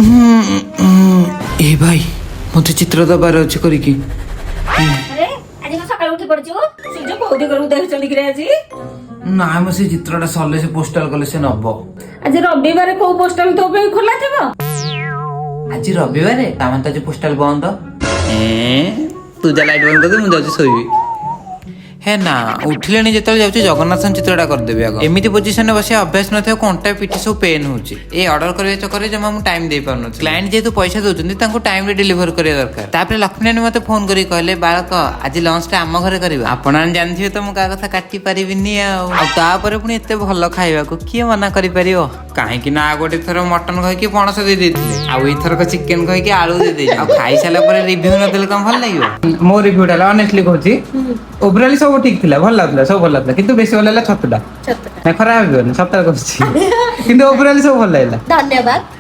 ए भाई मते चित्र दबार अछि करी की अरे आज मैं सकाळ उठी पड़छु सूर्य कोदी करू देख चली रे आज ना हम से चित्रटा सल्ले से पोस्टल कले से नबो आज रविवार को पोस्टल तो पे खोला थिबो आज रविवार तामन त पोस्टल बंद तू जा लाइट बंद कर दे मु जाउची सोईबी है ना उठिले नहीं जेतल जाउची जगन्नाथन चित्रटा कर देबे आगो एमिति पोजीशन में बसे अभ्यास न थे कोंटा पिठी सब पेन होची ए ऑर्डर करे चक्कर जमा मु टाइम दे पारन क्लाइंट जेतु पैसा दोचंदी तांको टाइम रे डिलीवर करे दरकार तापरे लक्ष्मीनारायण मते फोन करी कहले बालक आज लंच टा हम घरे करबा आपन जानथिबे त मु का कथा काटी परिबिनी आ तापरे पुनी एते भलो खाइबा को किए मना करि परियो काहे कि ना गोटे थरो मटन कहि कि पणस दे देथिले आ ओइ थरो को चिकन कहि कि आलू दे दे आ खाइ साला परे रिव्यू न देल कम भल लागियो मो रिव्यू डाला ऑनेस्टली कहूची ओवरऑल सब ठीक थिला भल लागला सब भल लागला किंतु बेसी भल लागला छतुटा ना खराब होनी सप्ताह कहूची किंतु ओवरऑल सब भल लागला धन्यवाद।